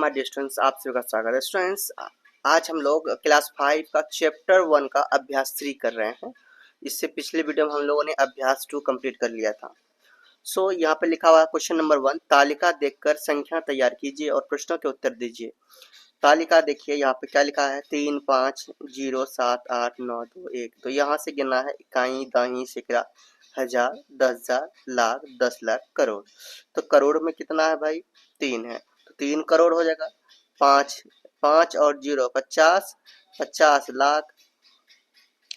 My dear students, आप सभी का स्वागत है। स्टूडेंट्स, आज हम लोग क्लास 5 का चैप्टर 1 का अभ्यास 3 कर रहे हैं। इससे पिछले वीडियो में हम लोगों ने अभ्यास 2 कंप्लीट कर लिया था। सो यहाँ पे लिखा हुआ है क्वेश्चन नंबर 1, तालिका देखकर संख्या तैयार कीजिए और प्रश्नों के उत्तर दीजिए। तालिका देखिए, यहाँ पे क्या लिखा है, 3 5 0 7 8 9 2 1। तो यहाँ से गिनना है इकाई, दाही, सैकड़ा, हजार, 10,000, लाख, 10 लाख, करोड़। तो करोड़ में कितना है भाई, 3 है, तो 3 करोड़ हो जाएगा। 5 5 और 0 50, 50 लाख।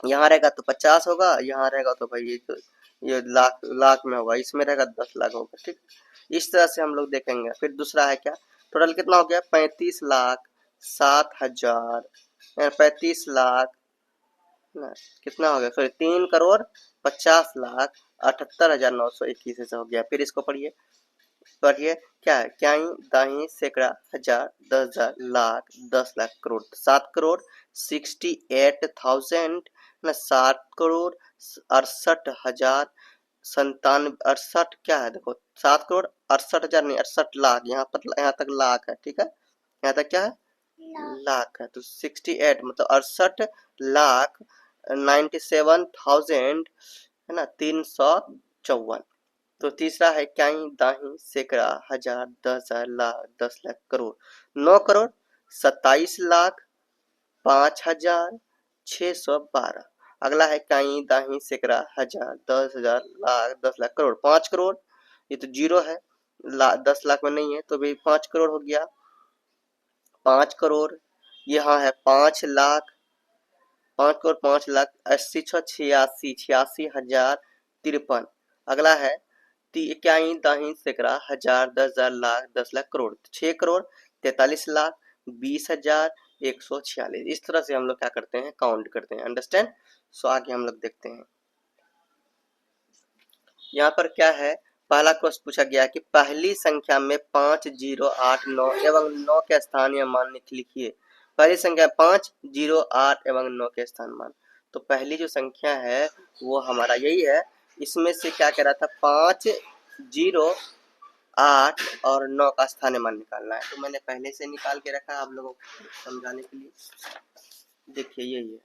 यहाँ रहेगा तो 50 होगा, यहाँ रहेगा तो भाई ये लाख लाख में होगा, इसमें रहेगा 10 लाख होगा। ठीक, इस तरह से हम लोग देखेंगे। फिर दूसरा है क्या, टोटल कितना हो गया, 35 लाख 7,000, 35 लाख कितना हो गया, सॉरी 3 करोड़ 50 लाख 78,921 ऐसा हो गया। फिर इसको पढ़िए पढ़िए, क्या है, क्या ही, दाही, सैकड़ा, हजार, 10,000, लाख, 10 लाख, करोड़। 7 करोड़ 68,000 ना, 7 करोड़ 68,000 97 68 क्या है, देखो 7 करोड़ 68,000 नहीं, 68 लाख। यहाँ तक लाख है, ठीक है, यहाँ तक क्या है, लाख है। तो 68 मतलब 68 लाख 97,000 है ना, 354। तो तीसरा है क्या ही, दाही, सैकड़ा, हजार, 10,000, लाख, 10 लाख, करोड़। 9 करोड़ 27 लाख 5,612। अगला है काई, दाही, सैकड़ा, हजार, 10,000, लाख, 10 लाख, करोड़। 5 करोड़, ये तो जीरो है, 10 लाख में नहीं है, तो भाई 5 करोड़ हो गया। 5 करोड़, यहाँ है 5 लाख, 5 करोड़ 5 लाख 80 86 86,053। अगला है इक्याई, दाही, सैकड़ा, हजार, 10,000, लाख, 10 लाख, करोड़। 6 करोड़ 43 लाख 20,146। इस तरह से हम लोग क्या करते हैं, काउंट करते हैं। अंडरस्टैंड। सो आगे हम लोग देखते हैं। यहाँ पर क्या है, पहला क्वेश्चन पूछा गया कि पहली संख्या में 5 0 8 9 एवं 9 के स्थानीय मान लिखिए। पहली संख्या 5 0 8 एवं 9 के स्थान मान। तो पहली जो संख्या है वो हमारा यही है। इसमें से क्या कह रहा था, 5 0 8 और 9 का स्थानीय मान निकालना है। तो मैंने पहले से निकाल के रखा है आप लोगों को समझाने के लिए। देखिए यही है,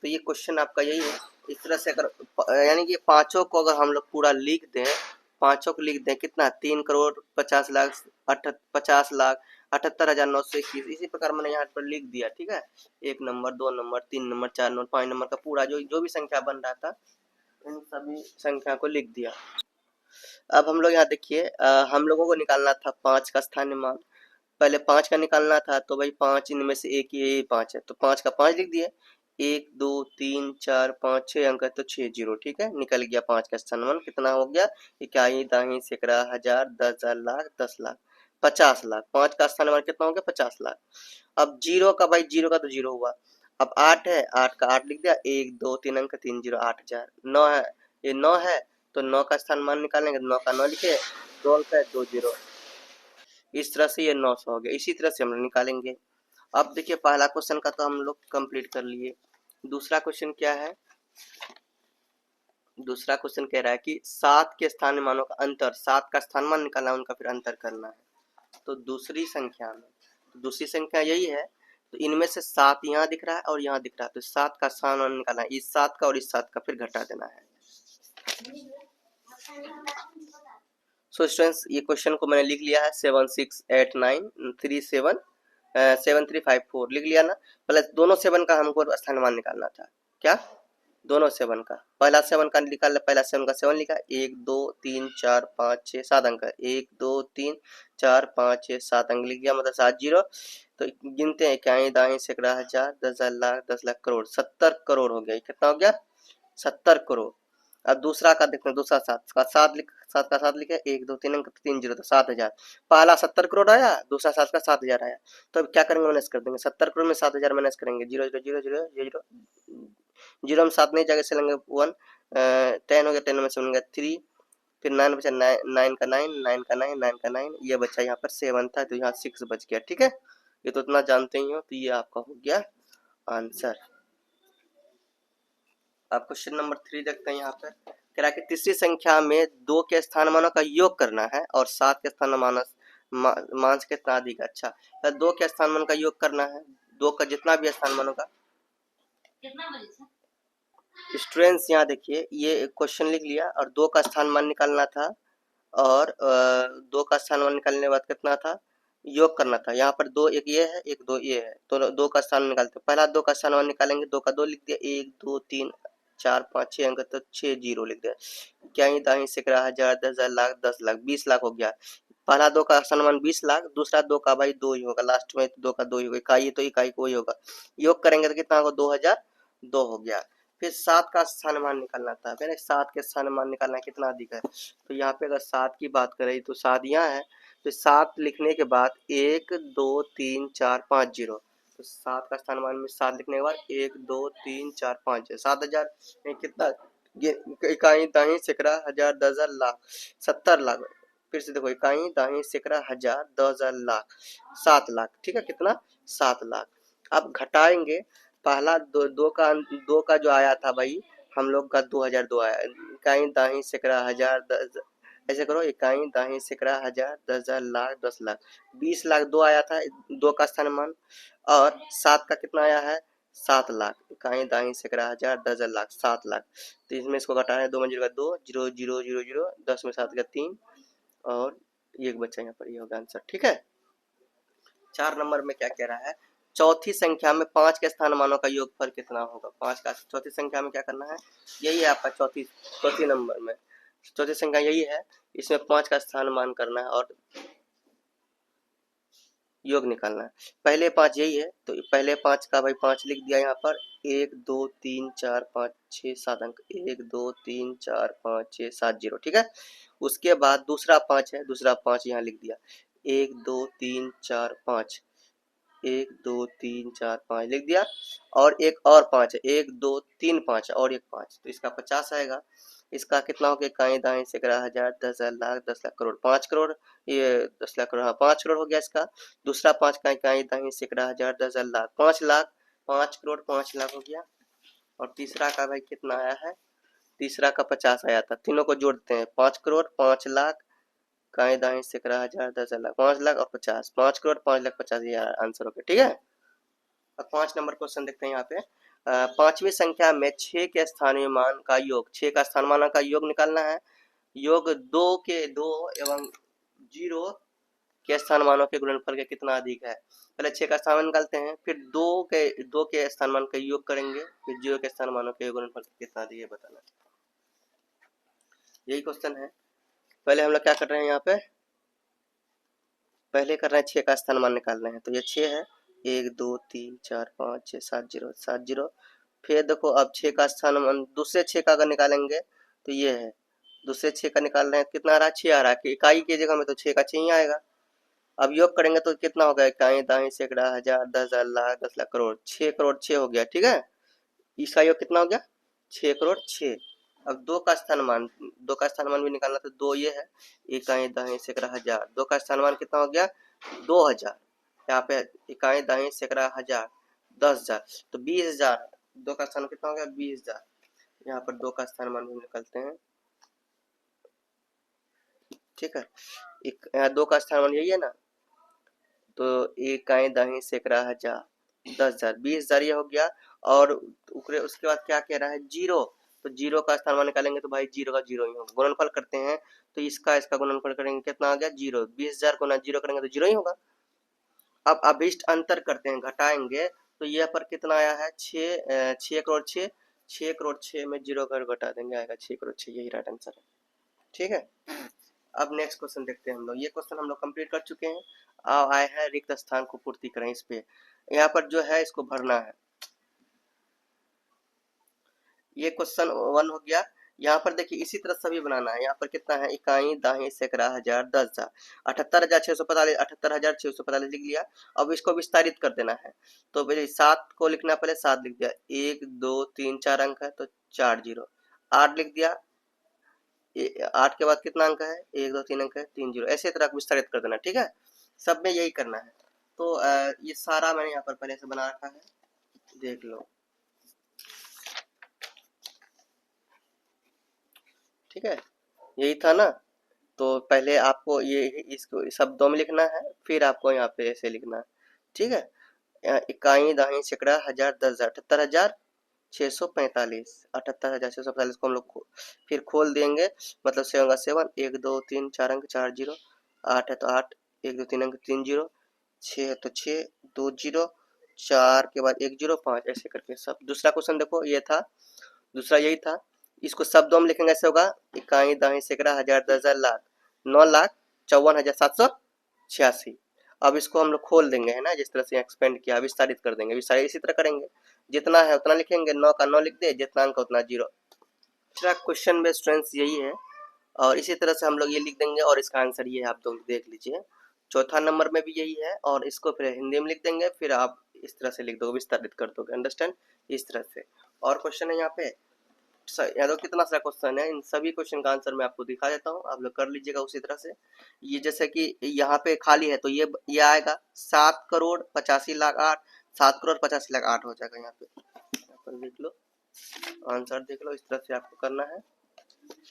तो ये क्वेश्चन आपका यही है। इस तरह से अगर यानी कि पांचों को अगर हम लोग पूरा लिख दें, पांचों को लिख दें, कितना, 3 करोड़ 50 लाख 50 लाख 78,921। इसी प्रकार मैंने यहाँ पर लिख दिया। ठीक है, 1 number 2 number 3 number 4 number 5 number का पूरा जो भी संख्या बन रहा था, इन सभी संख्या को लिख दिया। अब हम लोग यहाँ देखिए, हम लोगों को निकालना था 5 का स्थानीय मान। पहले 5 का निकालना था, तो भाई 5 इनमें से एक ही 5 है, तो 5 का 5 लिख दिए। 1 2 3 4 5 6 अंक है, तो 6 0। ठीक है, निकल गया 5 का स्थानीय मान। कितना हो गया, इकाई, दाही, सैकड़ा, हजार, 10,000, लाख, 10 लाख, 50 लाख। 5 का स्थानीय मान कितना हो गया, 50 लाख। अब जीरो का, भाई जीरो का तो जीरो हुआ। अब 8 है, 8 का 8 लिख दिया। 1 2 3 अंक 3 0 8,000। 9 है, ये 9 है, तो 9 का स्थान मान निकालेंगे, 9 का 9 लिखे, 2 अंक है 2 0। इस तरह से ये 900 हो गया। इसी तरह से हम लोग निकालेंगे। अब देखिए, पहला क्वेश्चन का तो हम लोग कंप्लीट कर लिए। दूसरा क्वेश्चन क्या है, दूसरा क्वेश्चन कह रहा है कि 7 के स्थानीय मानों का अंतर, 7 का स्थान मान निकालना है, उनका फिर अंतर करना है। तो दूसरी संख्या में, दूसरी संख्या यही है, तो इनमें से 7 यहाँ दिख रहा है और यहाँ दिख रहा है, तो 7 का स्थान मान निकालना है। इस 7 का और इस 7 का फिर घटा देना है। सो स्टूडेंट्स, ये क्वेश्चन को मैंने लिख लिया है 768937 7354 लिख लिया ना। प्लस दोनों 7 का हमको स्थान मान निकालना था। क्या, दोनों 7 का, पहला 7 का निकाल, पहला 7 का 7 लिखा, 1 2 3 4 5 6 7 अंक है, 1 2 3 4 5 6 7 अंक लिख दिया, मतलब 7 0। तो गिनते हैं, इकाई, दाही, सैकड़ा, हजार, 10,000, लाख, 10 लाख, करोड़। 70 करोड़ हो गया। कितना हो गया, 70 करोड़। अब दूसरा का देखते हैं, दूसरा 7 का 7 लिखे, 1 2 3 अंक 3 0, तो 7,000। पहला 70 करोड़ आया, दूसरा 7 का 7,000 आया। तो अब क्या करेंगे, माइनस कर देंगे। 70 करोड़ में 7,000 माइनस करेंगे, 0 0 0 0 0 0 में 7 नहीं, जगह से लेंगे 1, 10 हो गया, 10 में से बन गया 3, फिर 9 बचा, 9 का 9 9 का 9 9 का 9, ये बचा यहाँ पर 7 था, तो यहाँ 6 बच गया। ठीक है, ये तो इतना जानते ही हो, तो ये आपका हो गया आंसर। अब क्वेश्चन नंबर 3 देखते हैं। यहाँ पर कह रहा है कि तीसरी संख्या में 2 के स्थान मानों का योग करना है और 7 के स्थान मान से कितना अधिक है। अच्छा, तो 2 के स्थान मान का योग करना है, 2 का जितना भी स्थान मान होगा। स्टूडेंट्स यहाँ देखिए, ये क्वेश्चन लिख लिया और 2 का स्थान मान निकालना था, और 2 का स्थान मान निकालने के बाद कितना था, योग करना था। यहाँ पर 2 एक ये है, एक 2 ये है, तो 2 का स्थान निकालते हैं। पहला 2 का स्थान मान निकालेंगे, 2 का 2 लिख दिया, 1 2 3 4 5 6 अंक, तो 6 जीरो लिख दिया। क्या ही दाही सैकड़ा हजार 10,000 लाख 10 लाख 20 लाख हो गया। पहला 2 का स्थान मान 20 लाख, दूसरा 2 का भाई 2 ही होगा, लास्ट में 2 का 2 ही होगा, इकाई तो इकाई को ही होगा। योग करेंगे तो कितना होगा, 2002 हो गया। फिर 7 का स्थान मान निकालना था, फिर 7 के स्थान मान निकालना कितना अधिक है। तो यहाँ पे अगर 7 की बात करें तो 7 यहाँ है, तो 7 लिखने के बाद 1 2 3 4 5 जीरो, तो 7 का स्थान मान में 7 लिखने के बाद 1 2 3 4 5 7,000 कितना, इकाई दाही सैकड़ा हजार 10,000 लाख 70 लाख। फिर से देखो, इकाई दाही सैकड़ा हजार 10,000 लाख 7 लाख, ठीक है, कितना 7 लाख। अब घटाएंगे, पहला दो का जो आया था भाई हम लोग का 2002 आया, इकाई दाही सैकड़ा हजार 10, ऐसे करो, इकाई दाही सैकड़ा हजार 10,000 लाख 10 लाख 20 लाख 2 आया था, 2 का स्थान मान, और 7 का कितना आया है 7 लाख, इकाई दाही सैकड़ा हजार 10,000 लाख 7 लाख। तो इसमें इसको घटाना है, 2 मंजिल का 2 0 0 0 0 10 में 7 का 3, और एक बच्चा यहाँ पर, ये होगा आंसर, ठीक है। 4 नंबर में क्या कह रहा है, चौथी संख्या में 5 के स्थान मानों का योगफल कितना होगा। 5 का चौथी संख्या में क्या करना है, यही है आपका चौथी नंबर में चौथी संख्या यही है, इसमें 5 का स्थान मान करना है और योग निकालना है। पहले 5 यही है, तो पहले 5 का भाई 5 लिख दिया यहाँ पर, 1 2 3 4 5 6 7 अंक, 1 2 3 4 5 6 7 जीरो, ठीक है। उसके बाद दूसरा 5 है, दूसरा 5 यहाँ लिख दिया, 1 2 3 4 5, 1 2 3 4 5 लिख दिया, और एक और 5 है, 1 2 3 5 और एक 5, तो इसका 50 आएगा। इसका कितना हो गया, इकाई दाई सैकड़ा हजार 10,000 लाख 10 लाख करोड़ 5 करोड़, ये 10 लाख करोड़, हाँ 5 करोड़ हो गया इसका। दूसरा 5 का इकाई दाई सैकड़ा हजार 10,000 लाख 5 लाख 5 करोड़ 5 लाख हो गया। और तीसरा का भाई कितना आया है, तीसरा का 50 आया था, तीनों को जोड़ते हैं, 5 करोड़ 5 लाख काई दाई सैकड़ा हजार 10,000 लाख 5 लाख और 50, 5 करोड़ 5 लाख 50, ये आंसर हो गया, ठीक है। अब 5 नंबर क्वेश्चन देखते हैं यहाँ पे, पांचवी संख्या में 6 के स्थानीय मान का योग, 6 का स्थान मान का योग निकालना है। योग 2 के 2 एवं 0 के स्थान मानों के गुणनफल के कितना अधिक है। पहले 6 का स्थान मान निकालते हैं, फिर 2 के स्थान मान का योग करेंगे, फिर 0 के स्थान मानों के गुणनफल के कितना अधिक है बताना, यही क्वेश्चन है। पहले हम लोग क्या कर रहे हैं यहाँ पे, पहले कर रहे हैं 6 का स्थान मान निकाल रहे हैं, तो ये 6 है, 1 2 3 4 5 6 7 जीरो 7 जीरो। फिर देखो अब 6 का स्थान मान दूसरे 6 का अगर निकालेंगे तो ये है, दूसरे 6 का निकाल रहे हैं, कितना आ रहा है 6 आ रहा है, इकाई की जगह में तो 6 का 6 ही आएगा। अब योग करेंगे तो कितना होगा, इकाई दाई सैकड़ा हजार 10,000 लाख 10 लाख करोड़, 6 करोड़ 6 हो गया, ठीक है। इसका योग कितना हो गया 6 करोड़ 6। अब 2 का स्थान मान, 2 का स्थान मान भी निकालना, तो 2 ये है, इकाई दाई सैकड़ा हजार, 2 का स्थान मान कितना हो गया 2,000, यहाँ पे इकाई दाई सैकड़ा हजार 10,000, तो 20,000, 2 का स्थान कितना हो गया 20,000। यहाँ पर 2 का स्थान मान भी निकलते हैं, ठीक है। यहाँ 2 का स्थान मान यही है ना, तो इकाई दाई सैकड़ा हजार 10,000 20,000 ये हो गया। और उसके बाद क्या कह रहा है जीरो, तो जीरो का स्थान मान निकालेंगे तो भाई जीरो का जीरो ही होगा, गुणनफल करते हैं तो इसका गुणनफल करेंगे, कितना आ गया जीरो, 20,000 को ना जीरो करेंगे तो जीरो ही होगा। अब अभिष्ट अंतर करते हैं, घटाएंगे, तो यहाँ पर कितना आया है 6 करोड़ 6, 6 करोड़ 6 में जीरो कर घटा देंगे, आएगा 6 करोड़ 6, यही राइट आंसर है, ठीक है। अब नेक्स्ट क्वेश्चन देखते हैं हम लोग, ये क्वेश्चन हम लोग कंप्लीट कर चुके हैं। आए हैं रिक्त स्थान को पूर्ति करें, इस पे यहाँ पर जो है इसको भरना है। ये क्वेश्चन 1 हो गया। यहाँ पर देखिए इसी तरह सभी बनाना है, यहाँ पर कितना है, इकाई दाही सैकड़ा हजार 10,000 78,645 78,645 लिख लिया। अब इसको विस्तारित कर देना है, तो पहले 7 को लिखना, पहले 7 लिख दिया, 1 2 3 4 अंक है तो 4 जीरो, 8 लिख दिया, 8 के बाद कितना अंक है 1 2 3 अंक है 3 जीरो, ऐसे तरह विस्तारित कर देना, ठीक है। सब में यही करना है। तो ये सारा मैंने यहाँ पर पहले से बना रखा है, देख लो, ठीक है, यही था ना। तो पहले आपको ये इसको शब्दों में लिखना है, फिर आपको यहाँ पे ऐसे लिखना है, ठीक है। इकाई, दाही, सैकड़ा, हजार, 10,000, 78,645, 78,645 को हम लोग फिर खोल देंगे, मतलब 7 का 7, 1 2 3 4 अंक 4 जीरो, 8 है तो 8, 1 2 3 अंक 3 जीरो, 6 है तो 6, 2 जीरो, 4 के बाद 1 जीरो, 5, ऐसे करके सब। दूसरा क्वेश्चन देखो, ये था, दूसरा यही था। इसको शब्दों में लिखेंगे, ऐसे होगा, इकाई, दाही, सैकड़ा, हजार, 10,000, लाख, 9,54,786। अब इसको हम लोग खोल देंगे, है ना, जिस तरह से एक्सपेंड किया, विस्तारित कर देंगे, विस्तारित इसी तरह करेंगे, जितना है उतना लिखेंगे, 9 का 9 लिख दे, जितना अंक उतना जीरो। दूसरा क्वेश्चन बेस्ड स्टूडेंट्स यही है, और इसी तरह से हम लोग ये लिख देंगे, और इसका आंसर ये आप लोग देख लीजिए। चौथा नंबर में भी यही है, और इसको फिर हिंदी में लिख देंगे, फिर आप इस तरह से लिख दोगे, विस्तारित कर दोगे, अंडरस्टैंड, इस तरह से। और क्वेश्चन है यहाँ पे, यहाँ तो कितना सारा क्वेश्चन है, इन सभी क्वेश्चन का आंसर मैं आपको दिखा देता हूँ, आप लोग कर लीजिएगा उसी तरह से। ये जैसे कि यहाँ पे खाली है, तो ये आएगा 7,85,08,000, 7,85,08,000 हो जाएगा। यहाँ पर देख लो, आंसर देख लो, इस तरह से आपको करना है।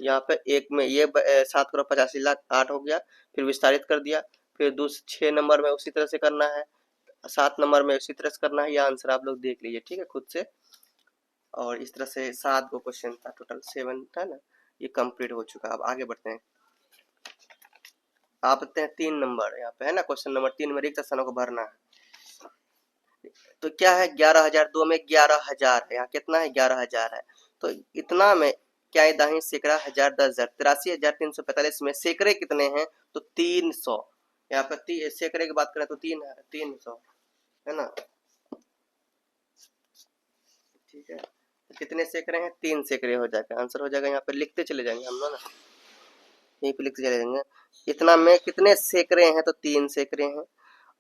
यहाँ पे एक में ये 7,85,08,000 हो गया, फिर विस्तारित कर दिया, फिर दूसरे 6 नंबर में उसी तरह से करना है, 7 नंबर में उसी तरह से करना है। यह आंसर आप लोग देख लीजिए, ठीक है, खुद से। और इस तरह से 7 गो क्वेश्चन था, टोटल 7 था ना, ये कंप्लीट हो चुका। अब आगे बढ़ते हैं, आप देखते हैं 3 नंबर यहाँ पे है ना, क्वेश्चन नंबर 3 में रिक्त स्थानों को भरना है। तो क्या है, 11,000, 2 में 11,000 है, यहाँ कितना है, 11,000 है, तो इतना में क्या है, दाही, सैकड़ा, हजार, 10,000, 83,345 में सैकड़े कितने हैं, तो 300। यहाँ पर सैकड़े की बात करें तो 3 है, 300 है ना, ठीक है। तो कितने सैकड़े हैं, 3 सैकड़े हो जाएगा, आंसर हो जाएगा। यहाँ पे लिखते चले जाएंगे हम लोग ना, यहीं पे लिखते चले जाएंगे। इतना में कितने सैकड़े हैं, तो 3 सैकड़े हैं,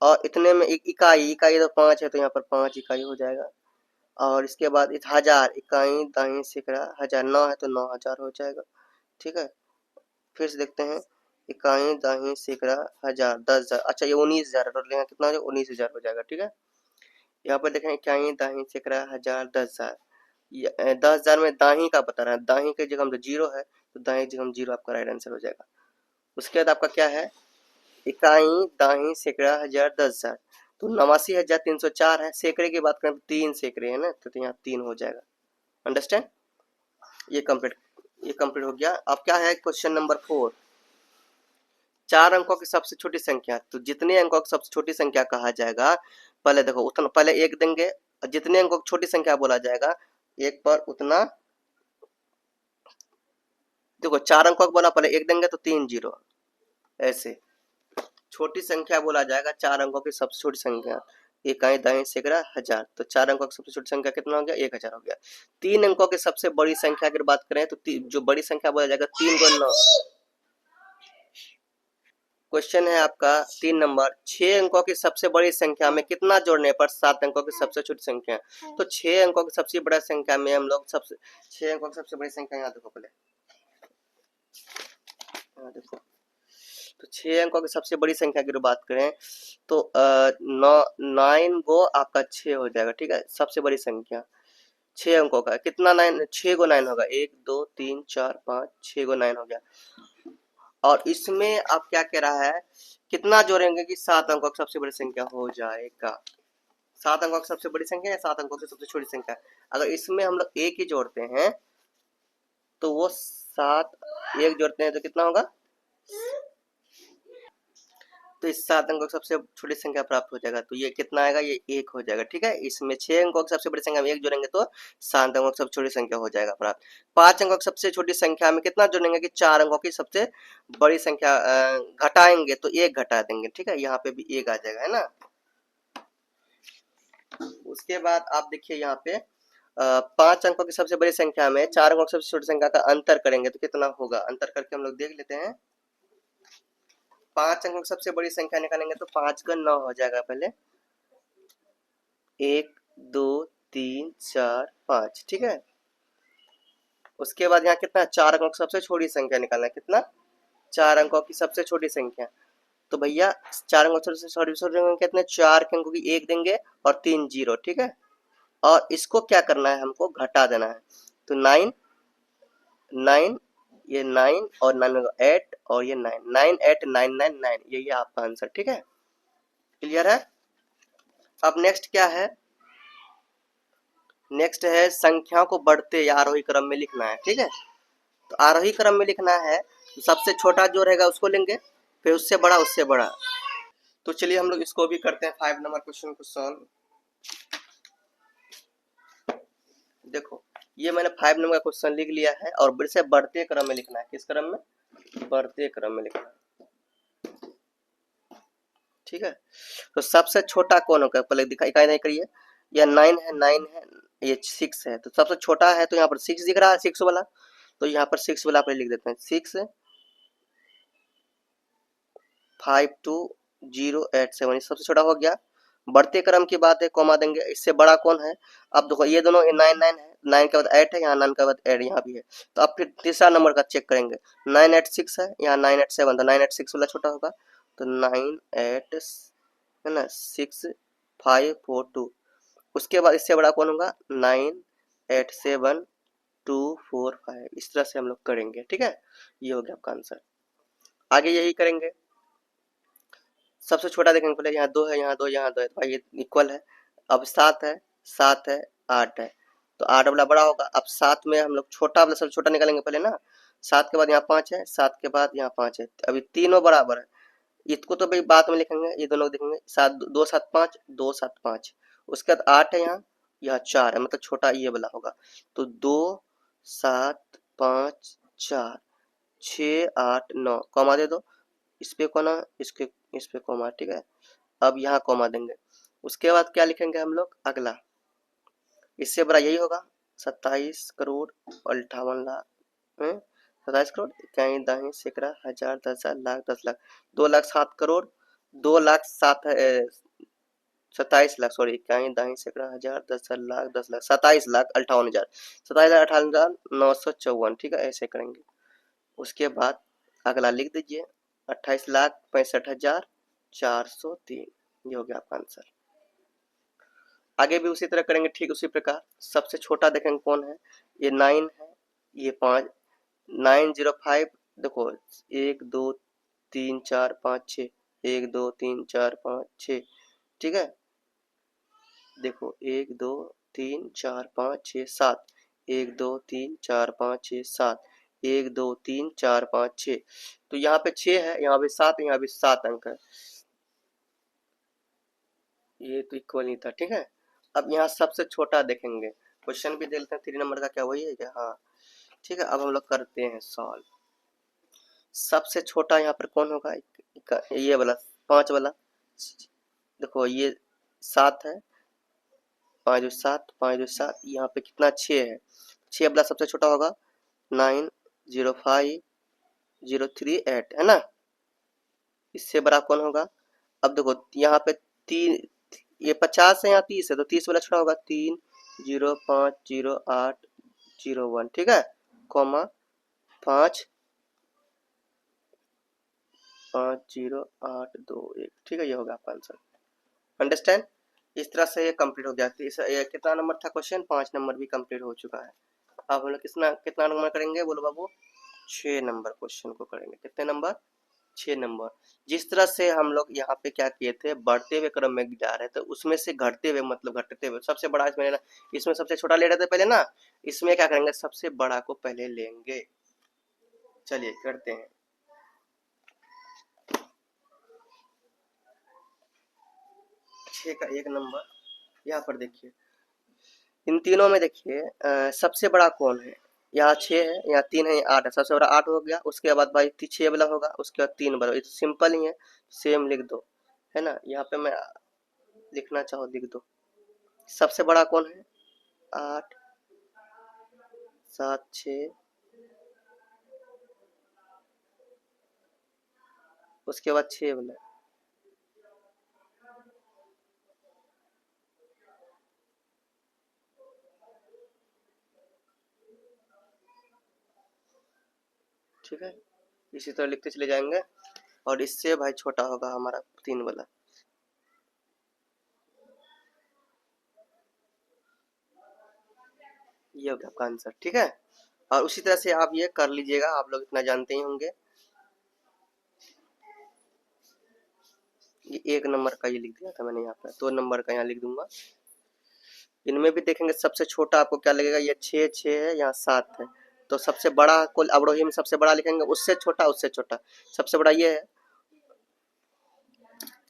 और इतने में एक इकाई तो 5 है, तो यहाँ पर 5 इकाई हो जाएगा। और इसके बाद हजार, इकाई, दाही, सैकड़ा, हजार, 9 है तो 9,000 हो जाएगा, ठीक है। फिर से देखते हैं, इकाई, दाही, सैकड़ा, हजार, 10,000, अच्छा ये 19,000 टोटल, यहाँ कितना हो जाएगा, 19,000 हो जाएगा, ठीक है। यहाँ पर देखें, इकाई, दाही, सैकड़ा, हजार, 10,000, 10,000 में दाही का बता रहा है, दाही के जगह हम तो जीरो है, तो दाही जगह हम जीरो, आपका राइट आंसर हो जाएगा। उसके बाद आपका क्या है, इकाई, दाही, सैकड़ा, हजार, 10,000, तो 89,304 है। सैकड़े की बात करें तो 3 सैकड़े है ना, तो यहाँ 3 हो जाएगा, अंडरस्टैंड। ये कंप्लीट हो गया। अब क्या है, क्वेश्चन नंबर 4, 4 अंकों की सबसे छोटी संख्या। तो जितने अंकों की सबसे छोटी संख्या कहा जाएगा, पहले देखो उतना, पहले 1 देंगे, जितने अंकों की छोटी संख्या बोला जाएगा, 1 पर उतना, देखो 4 अंकों का बोला, पहले 1 देंगे तो 3 जीरो, ऐसे छोटी संख्या बोला जाएगा, 4 अंकों की सबसे छोटी संख्या, इकाई, दाही, सैकड़ा, हजार, तो 4 अंकों की सबसे छोटी संख्या कितना हो गया, 1,000 हो गया। 3 अंकों की सबसे बड़ी संख्या अगर बात करें तो जो बड़ी संख्या बोला जाएगा, 3 गुना 9। क्वेश्चन है आपका 3 नंबर, 6 अंकों की सबसे बड़ी संख्या में कितना जोड़ने पर 7 अंकों की सबसे छोटी संख्या। तो 6 अंकों की सबसे बड़ा संख्या में हम लोग 6 अंकों की सबसे बड़ी संख्या, यहाँ देखो पहले, यहाँ देखो, तो 6 अंकों की सबसे बड़ी संख्या की बात करें तो 9 गो आपका 6 हो जाएगा, ठीक है। सबसे बड़ी संख्या 6 अंकों का कितना, 9, 6 गो 9 होगा, 1 2 3 4 5, 6 गो 9 हो गया। और इसमें आप क्या कह रहा है, कितना जोड़ेंगे कि 7 अंकों की सबसे बड़ी संख्या हो जाएगा। 7 अंकों की सबसे बड़ी संख्या या 7 अंकों की सबसे छोटी संख्या, अगर इसमें हम लोग एक ही जोड़ते हैं तो वो 7, एक जोड़ते हैं तो कितना होगा, तो इस 7 अंकों की सबसे छोटी संख्या प्राप्त हो जाएगा, तो ये कितना आएगा, ये 1 हो जाएगा, ठीक है। इसमें 6 अंकों की सबसे बड़ी संख्या में 1 जोड़ेंगे तो 7 अंकों की सबसे छोटी संख्या हो जाएगा प्राप्त। 5 अंकों की सबसे छोटी संख्या में कितना जोड़ेंगे कि 4 अंकों की सबसे बड़ी संख्या घटाएंगे तो 1 घटा देंगे, ठीक है, यहाँ पे भी 1 आ जाएगा, है ना। उसके बाद आप देखिए यहाँ पे 5 अंकों की सबसे बड़ी संख्या में 4 अंकों की सबसे छोटी संख्या का अंतर करेंगे तो कितना होगा, अंतर करके हम लोग देख लेते हैं। 5 अंकों की सबसे बड़ी संख्या निकालेंगे तो 5 का 9 हो जाएगा, पहले 1 2 3 4 5, ठीक है। उसके बाद यहाँ कितना, 4 अंकों की सबसे छोटी संख्या निकालना है, कितना, 4 अंकों की सबसे छोटी संख्या, तो भैया 4 अंकों की सबसे छोटी कितने, 4 अंकों की 1 देंगे और 3 जीरो, ठीक है। और इसको क्या करना है, हमको घटा देना है, तो 9 9 ये 9 और 9 होगा 8 और ये 9, 9 8 9 9 9, यही है आपका आंसर। ठीक है, क्लियर है। अब नेक्स्ट क्या है, नेक्स्ट है संख्या को बढ़ते या आरोही क्रम में लिखना है। ठीक है, तो आरोही क्रम में लिखना है, तो सबसे छोटा जो रहेगा उसको लेंगे, फिर उससे बड़ा उससे बड़ा। तो चलिए हम लोग इसको भी करते हैं 5 नंबर क्वेश्चन को सॉल्व। देखो ये मैंने 5 नंबर का क्वेश्चन लिख लिया है और इसे बढ़ते क्रम में लिखना है। किस क्रम में, बढ़ते क्रम में लिखना है। ठीक है, तो सबसे छोटा कौन होगा पहले दिखाई नहीं करिए, यह 9 है, 9 है, ये 6 है, तो सबसे छोटा है तो यहाँ पर 6 दिख रहा है, 6 वाला, तो यहाँ पर 6 वाला पे लिख देते हैं 6 5 2 0 8 7, सबसे छोटा हो गया। बढ़ते क्रम की बात है, कॉमा देंगे, इससे बड़ा कौन है। अब देखो ये दोनों 9 9 है, 9 के बाद 8 है, यहाँ 9 के बाद 8 यहाँ भी है, तो अब फिर तीसरा नंबर का चेक करेंगे, 9 8 6 है, यहाँ 9 8 7, तो 9 8 6 वाला छोटा होगा, तो 9 8 है ना 6 5 4 2। उसके बाद इससे बड़ा कौन होगा, 9 8 7 2 4 5। इस तरह से हम लोग करेंगे। ठीक है, ये हो गया आपका आंसर। आगे यही करेंगे, सबसे छोटा देखेंगे, पहले यहाँ 2 है, यहाँ 2, यहाँ 2 है, तो भाई ये इक्वल है। अब 7 है, 7 है, 8 है, तो 8 वाला बड़ा होगा। अब 7 में हम लोग छोटा वाला सबसे छोटा निकालेंगे पहले ना, 7 के बाद यहाँ 5 है, 7 के बाद यहाँ 5 है, अभी तीनों बराबर है। इसको तो भाई बाद में लिखेंगे, ये दोनों देखेंगे, 7 2 7 5 2 7 5। उसके बाद 8 है, यहाँ 4 है, मतलब छोटा ये वाला होगा, तो 2 7 5 4 6 8 9, कॉमा दे दो, इस पे कोना, इसके इस पे कॉमा। ठीक है, अब यहाँ कॉमा देंगे। उसके बाद क्या लिखेंगे हम लोग, अगला इससे बड़ा यही होगा, 27 करोड़ 58 लाख, 27 करोड़ इक्यासी दाही सैकड़ा हजार 10,000 लाख 10 लाख 2 लाख 7 करोड़ 2 लाख 7 27 लाख, सॉरी इक्यासी दाही सैकड़ा हजार 10,000 लाख 10 लाख 27 लाख 58,000, 27 लाख 58,954। ठीक है, ऐसे करेंगे। उसके बाद अगला लिख दीजिए 28,65,403, ये हो गया आपका आंसर। आगे भी उसी तरह करेंगे, ठीक उसी प्रकार। सबसे छोटा देखेंगे कौन है, ये 9 है, ये 5, 905, देखो 1 2 3 4 5 6, 1 2 3 4 5 6। ठीक है, देखो 1 2 3 4 5 6 7, 1 2 3 4 5 6 7, 1 2 3 4 5 6, तो यहाँ पे 6 है, यहाँ पे 7 है, यहाँ पे 7 अंक है, ये तो इक्वल नहीं था। ठीक है, अब यहाँ सबसे छोटा देखेंगे, क्वेश्चन भी देखते हैं 3 नंबर का, क्या वही है क्या, हाँ। ठीक है, अब हम लोग करते हैं सॉल्व। सबसे छोटा यहाँ पर कौन होगा, ये वाला 5 वाला, देखो ये 7 है, 5 2 7 5 2 7, यहाँ पे कितना 6 है, 6 वाला सबसे छोटा होगा, 9 0 5 0 3 8 है ना। इससे बड़ा कौन होगा, अब देखो यहाँ पे 3, ये 50 है, यहाँ 30 है, तो 30 वाला छोटा होगा, 3 0 5 0 8 0 1। ठीक है, कॉमा 5 5 0 8 2 1। ठीक है, ये होगा आपका आंसर। अंडरस्टैंड, इस तरह से ये कंप्लीट हो गया। ये कितना नंबर था क्वेश्चन, 5 नंबर भी कंप्लीट हो चुका है। अब हम लोग कितना कितना नंबर करेंगे, बोलो बाबू, 6 नंबर क्वेश्चन को करेंगे। कितने नंबर, 6 नंबर। जिस तरह से हम लोग यहाँ पे क्या किए थे, बढ़ते हुए क्रम में जा रहे थे, उसमें से घटते हुए मतलब घटते हुए सबसे बड़ा इसमें लेना, इसमें सबसे छोटा ले रहे थे पहले ना, इसमें क्या करेंगे, सबसे बड़ा को पहले लेंगे। चलिए करते हैं। छः का एक नंबर, यहाँ पर देखिए इन तीनों में देखिए सबसे बड़ा कौन है, यहाँ 6 है, यहाँ 3 है, 8 है, सबसे बड़ा 8 हो गया। उसके बाद भाई 6 वाला होगा, उसके बाद 3 वाला, ये तो सिंपल ही है, सेम लिख दो, है ना। यहाँ पे मैं लिखना चाहो लिख दो। सबसे बड़ा कौन है, 8 7 6, उसके बाद 6 वाला, ठीक है, इसी तरह लिखते चले जाएंगे। और इससे भाई छोटा होगा हमारा 3 वाला, ये हो गया आपका आंसर। ठीक है, और उसी तरह से आप ये कर लीजिएगा, आप लोग इतना जानते ही होंगे। ये 1 नंबर का ये लिख दिया था मैंने, यहाँ पर 2 नंबर का यहाँ लिख दूंगा। इनमें भी देखेंगे सबसे छोटा आपको क्या लगेगा, ये 6 है, यहाँ 7 है, तो सबसे बड़ा कुल अवरोही में सबसे बड़ा लिखेंगे, उससे छोटा सबसे बड़ा ये है।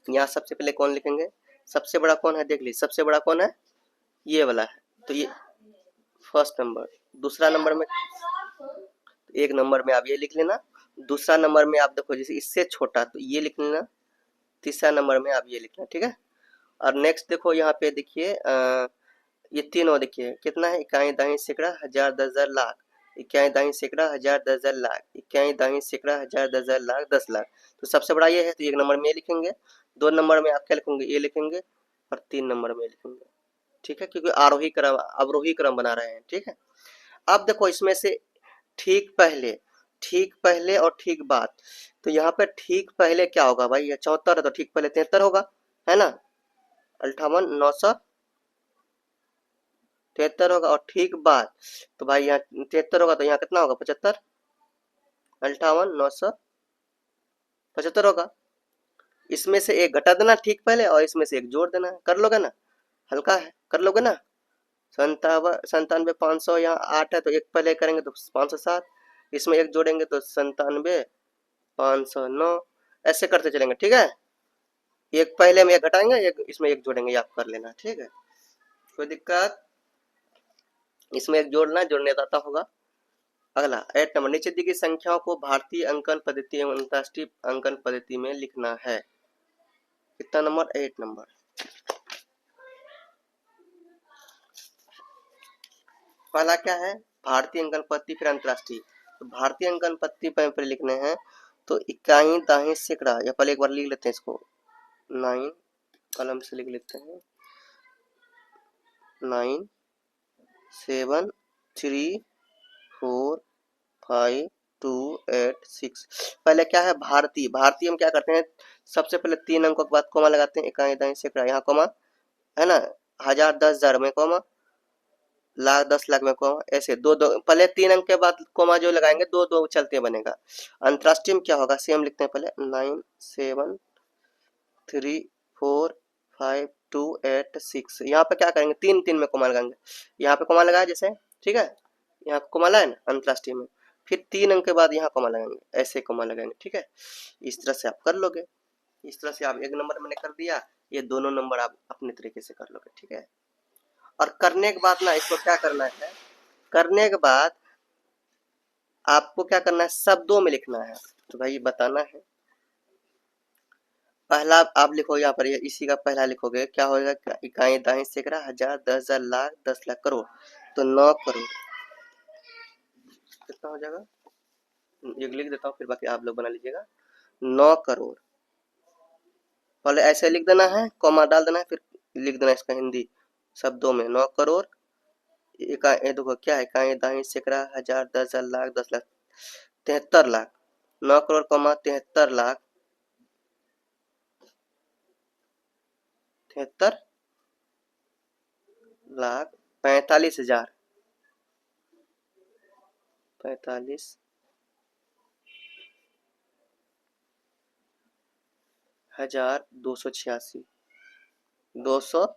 यहाँ सबसे पहले कौन लिखेंगे, सबसे बड़ा कौन है, देख लीजिए सबसे बड़ा कौन है, ये वाला है, तो ये फर्स्ट नंबर। दूसरा नंबर में 1 नंबर में आप ये लिख लेना, दूसरा नंबर में आप देखो जैसे इससे छोटा तो ये लिख लेना, तीसरा नंबर में आप ये लिखना, ठीक है। और नेक्स्ट देखो यहाँ पे देखिए ये तीनों देखिए कितना है, इकाई दाई सैकड़ा हजार दस हजार लाख, इकाई दाई सैकड़ा हजार दस हजार लाख, इकाई दाई सैकड़ा हजार दस हजार लाख 10 लाख। तो सबसे बड़ा ये है, तो 1 नंबर में ये लिखेंगे, 2 नंबर में आप क्या लिखेंगे, ये लिखेंगे, और 3 नंबर में लिखेंगे, ठीक है, क्योंकि आरोही क्रम अवरोही क्रम बना रहे हैं, ठीक है। अब देखो इसमें से ठीक पहले और ठीक बाद, तो यहाँ पे ठीक पहले क्या होगा भाई, ये 74 है तो ठीक पहले 73 होगा, है ना, 58,973 होगा, और ठीक बाद तो भाई यहाँ 73 होगा तो यहाँ कितना होगा, 75, 58,975 होगा। इसमें से एक घटा देना ठीक पहले, और इसमें से एक जोड़ देना, कर लोगे ना, हल्का है, कर लोगे ना। 97 500 यहाँ 8 है तो एक पहले करेंगे तो 507, इसमें एक जोड़ेंगे तो 97 509, ऐसे करते चलेंगे, ठीक है। एक पहले में एक घटाएंगे, एक इसमें एक जोड़ेंगे, आप कर लेना, ठीक है, कोई दिक्कत। इसमें एक जोड़ने आता होगा। अगला 8 नंबर, नीचे दी गई संख्याओं को भारतीय अंकन पद्धति एवं अंतरराष्ट्रीय अंकन पद्धति में लिखना है। कितना नंबर, 8 नंबर। पहला क्या है, भारतीय अंकन पद्धति, फिर अंतरराष्ट्रीय। तो भारतीय अंकन पद्धति पर लिखने हैं, तो इकाई दाही सैकड़ा, या पहले एक बार लिख लेते हैं इसको, 9 कलम से लिख लेते हैं, 9 7 3 4 5 2 8 6। पहले क्या है, भारतीय हम क्या करते हैं, सबसे पहले 3 अंकों के बाद कोमा लगाते हैं, इकाई दाई सैकड़ा, यहाँ कोमा है ना, हजार 10,000 में कोमा, लाख 10 लाख में कोमा, ऐसे दो पहले 3 अंक के बाद कोमा जो लगाएंगे दो दो चलते बनेगा। अंतरराष्ट्रीय में क्या होगा, सेम लिखते हैं पहले, 9 7 3 4 5 2 8 6। यहाँ पे क्या करेंगे, 3 में कोमा लगाएंगे, यहाँ पे कोमा लगाया जैसे, ठीक है, यहाँ कोमा लगाए ना अंतरराष्ट्रीय में, फिर 3 अंक के बाद यहाँ कोमा लगाएंगे, ऐसे कोमा लगाएंगे, ठीक है। इस तरह से आप कर लोगे, इस तरह से आप 1 नंबर मैंने कर दिया, ये दोनों नंबर आप अपने तरीके से कर लोगे, ठीक है। और करने के बाद ना इसको क्या करना है, करने के बाद आपको क्या करना है, शब्दों में लिखना है, तो भाई बताना है। पहला आप लिखो यहाँ पर, इसी का पहला लिखोगे, क्या होगा, इकाई दाई सैकड़ा हजार 10,000 लाख 10 लाख करोड़, तो 9 करोड़ कितना हो जाएगा, ये लिख देता हूँ, फिर बाकी आप लोग बना लीजिएगा। 9 करोड़ पहले ऐसे लिख देना है, कॉमा डाल देना है, फिर लिख देना इसका हिंदी शब्दों में, 9 करोड़ देखो क्या है, इकाई दाई सैकड़ा हजार 10,000 लाख 10 लाख 73 लाख, 9 करोड़ 73 लाख 73 लाख 45,000 45,286 200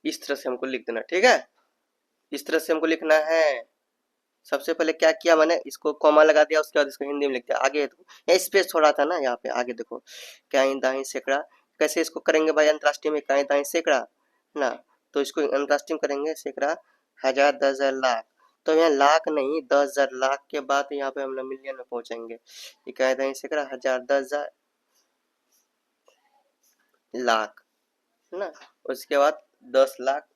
इस तरह से हमको लिख देना, ठीक है, इस तरह से हमको लिखना है। सबसे पहले क्या किया मैंने, इसको कॉमा लगा दिया, उसके बाद इसको हिंदी में लिख दिया। आगे यहाँ स्पेस छोड़ा था ना, यहाँ पे आगे देखो, इकाई दाई सैकड़ा, कैसे इसको करेंगे भाई, अंतरराष्ट्रीय में इकाई दाई सैकड़ा ना, तो इसको अंतरराष्ट्रीय में करेंगे सैकड़ा हजार 10,000 लाख, तो यहाँ लाख नहीं 10,000 लाख के बाद यहाँ पे हम लोग मिलियन में पहुंचेंगे, इकाई दाई सैकड़ा हजार 10,000 लाख ना, उसके बाद 10 लाख।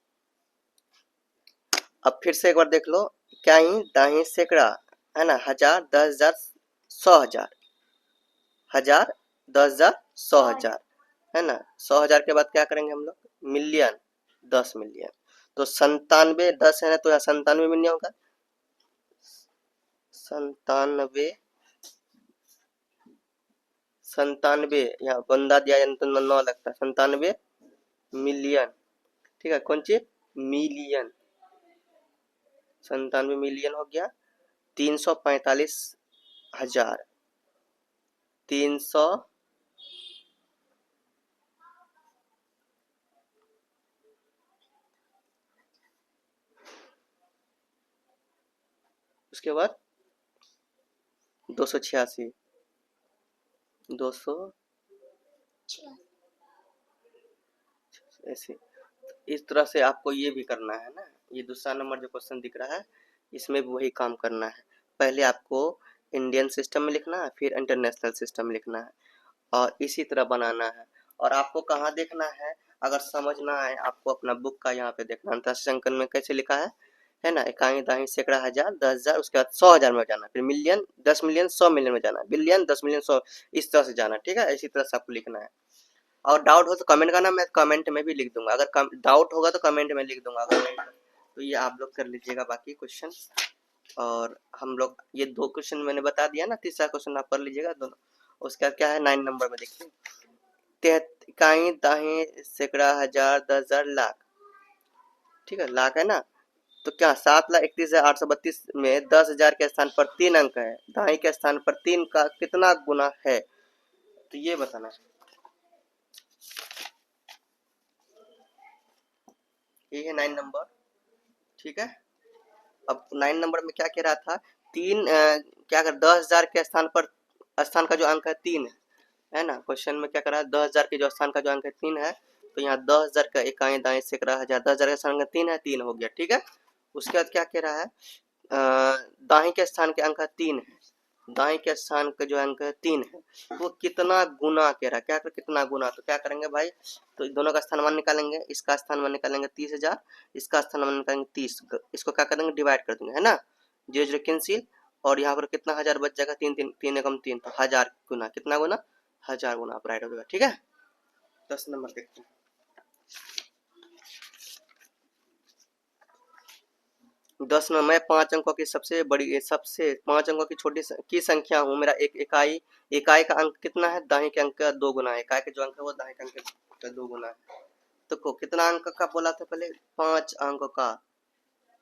अब फिर से एक बार देख लो, क्या ही दाही सैकड़ा है ना, हजार 10,000 100,000, हजार 10,000 100,000 है ना, 100,000 के बाद क्या करेंगे हम लोग, मिलियन, 10 मिलियन, तो 97 10 है ना, तो यहाँ 97 मिलियन होगा, 97 97, यहाँ बंदा दिया जाए तो 9 लगता है, 97 मिलियन। ठीक है, कौन सी मिलियन, 97 मिलियन हो गया। 345,000, 300, उसके बाद 286, 200 ऐसे। इस तरह से आपको ये भी करना है ना, ये दूसरा नंबर जो क्वेश्चन दिख रहा है इसमें भी वही काम करना है। पहले आपको इंडियन सिस्टम में लिखना है, फिर इंटरनेशनल सिस्टम में लिखना है और इसी तरह बनाना है। और आपको कहाँ देखना है, अगर समझ ना आए आपको अपना बुक का यहाँ पे देखना है। अंकन में कैसे लिखा है ना, इकाई दहाई सैकड़ा हजार 10,000, उसके बाद 100,000 में जाना, फिर मिलियन 10 मिलियन 100 मिलियन में जाना, बिलियन 10 मिलियन 100, इस तरह से जाना। ठीक है, इसी तरह से आपको लिखना है। और डाउट हो तो कमेंट करना, मैं कमेंट में भी लिख दूंगा। अगर डाउट होगा तो कमेंट में लिख दूंगा, अगर नहीं तो ये आप लोग कर लीजिएगा बाकी क्वेश्चन। और हम लोग ये 2 क्वेश्चन मैंने बता दिया ना, तीसरा क्वेश्चन आप कर लीजिएगा दोनों। उसका क्या है 9 नंबर में देखिए, इकाई दाही सैकड़ा हजार 10,000 लाख। ठीक है, लाख है ना, तो क्या 7,31,832 में 10,000 के स्थान पर 3 अंक है, दाई के स्थान पर 3 का कितना गुना है, तो ये बताना है। ये है 9 नंबर। ठीक है, अब 9 नंबर में क्या कह रहा था, क्या कर 10,000 के स्थान का जो अंक है 3 है ना। क्वेश्चन में क्या कर रहा है, 10,000 के जो स्थान का जो अंक है 3 है, तो यहाँ 10,000 का इकाई दाई सैकड़ा हजार, 10,000 का स्थान का 3 है, 3 हो गया। ठीक है, उसके बाद क्या कह रहा है, दाई के स्थान के अंक 3 है, दाई के स्थान का जो अंक है 3 है, वो कितना गुना कह रहा है, क्या कर कितना गुना, तो क्या करेंगे भाई, तो दोनों का स्थान मान निकालेंगे, इसका स्थान मान निकालेंगे 30,000, इसका स्थान मान निकालेंगे 30, इसको क्या कर देंगे डिवाइड कर देंगे, है ना, 0 0 कैंसिल। और यहाँ पर कितना हजार बच जाएगा, 3 3 3 एकम 3, तो 1000 गुना, कितना गुना 1000 गुना, आप राइट हो जाएगा। ठीक है, 10 नंबर देखते हैं। 10 में मैं 5 अंकों की सबसे 5 अंकों की छोटी की संख्या हूँ, मेरा एक इकाई का अंक कितना है, दाहिने के अंक का 2 गुना है, इकाई के जो अंक है वो दाहिने के अंक का 2 गुना है। तो कितना अंक का बोला था पहले, 5 अंक का,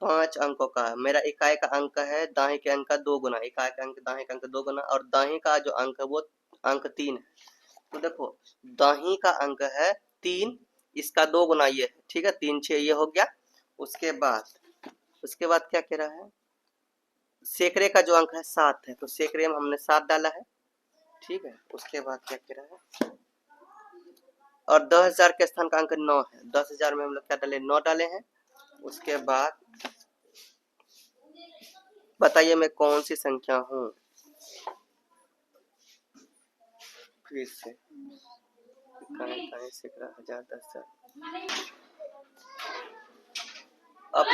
5 अंकों का। मेरा इकाई का अंक है दाहिने के अंक का 2 गुना, इकाई का अंक दाहिने का अंक 2 गुना, और दाहिने का जो अंक है वो अंक 3 है। तो देखो दाहिने का अंक है 3, इसका 2 गुना ये है। ठीक है, 3 6 ये हो गया। उसके बाद क्या कह रहा है, सैकड़े का जो अंक है 7 है, तो सैकड़े में हमने 7 डाला है। ठीक है, उसके बाद क्या कह रहा है, और 10,000 के स्थान का अंक 9 है, 10,000 में हम लोग क्या डाले, 9 डाले हैं। उसके बाद बताइए मैं कौन सी संख्या हूँ, फिर से सैकड़ा हजार 10,000। अब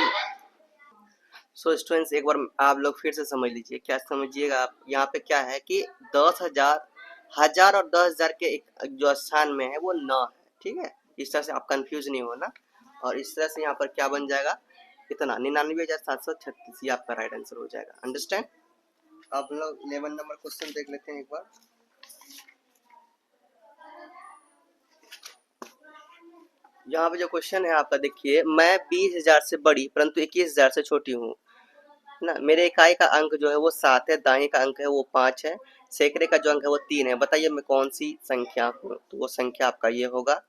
सो स्टूडेंट्स एक बार आप लोग फिर से समझ लीजिए, क्या समझिएगा आप, यहाँ पे क्या है कि 10,000, हजार और 10,000 के एक जो स्थान में है वो 9 है। ठीक है, इस तरह से आप कंफ्यूज नहीं होना। और इस तरह से यहाँ पर क्या बन जाएगा, कितना 99,736, ये आपका राइट आंसर हो जाएगा। अंडरस्टैंड। अब लोग 11 नंबर क्वेश्चन देख लेते हैं एक बार। यहाँ पे जो क्वेश्चन है आपका देखिए, मैं 20,000 से बड़ी परंतु 21,000 से छोटी हूँ ना, मेरे इकाई का अंक जो है वो 7 है, दाएं का अंक है वो 5 है, सैकड़े का जो अंक है वो 3 है, बताइए मैं कौन सी संख्या हूँ, तो वो संख्या आपका ये होगा।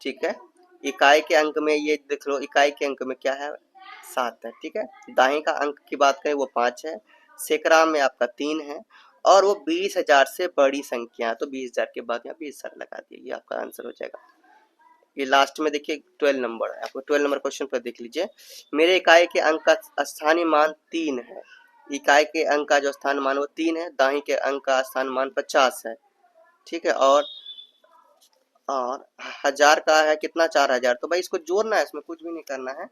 ठीक है, इकाई के अंक में ये देख लो, इकाई के अंक में क्या है 7 है। ठीक है, दाएं का अंक की बात करें वो 5 है, सैकड़ा में आपका 3 है, और वो 20,000 से बड़ी संख्या है, तो 20,000 के बाद यहाँ 20,000 लगा दिए, ये आपका आंसर हो जाएगा। ये लास्ट में देखिए 12 नंबर है, आपको 12 नंबर क्वेश्चन पर देख लीजिए, मेरे इकाई के अंक का स्थानीय मान 3 है, इकाई के अंक का जो स्थान मान वो 3 है, दाहिने के अंक का स्थान मान 50 है। ठीक है, और हजार का है कितना 4,000, तो भाई इसको जोड़ना है, इसमें कुछ भी नहीं करना है।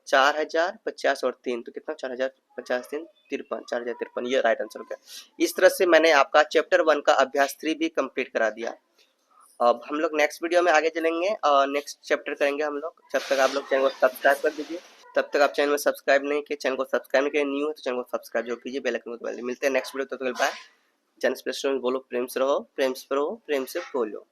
4,000 50 और 3, तो कितना 4,000 50 3 53, 4,053, ये राइट आंसर हो गया। इस तरह से मैंने आपका चैप्टर 1 का अभ्यास 3 भी कंप्लीट करा दिया। अब हम लोग नेक्स्ट वीडियो में आगे चलेंगे और नेक्स्ट चैप्टर करेंगे हम लोग। जब तक आप लोग चैनल को सब्सक्राइब कर दीजिए, तब तक आप चैनल में सब्सक्राइब नहीं किए, चैनल को सब्सक्राइब नहीं किए, न्यू है तो चैनल को सब्सक्राइब जो कीजिए, बेल आइकन को दबाइए। मिलते हैं नेक्स्ट वीडियो, तब तक बाय। जन स्टूडेंट बोलो प्रेम से रहो, प्रेम से पढ़ो, प्रेम से बोलो।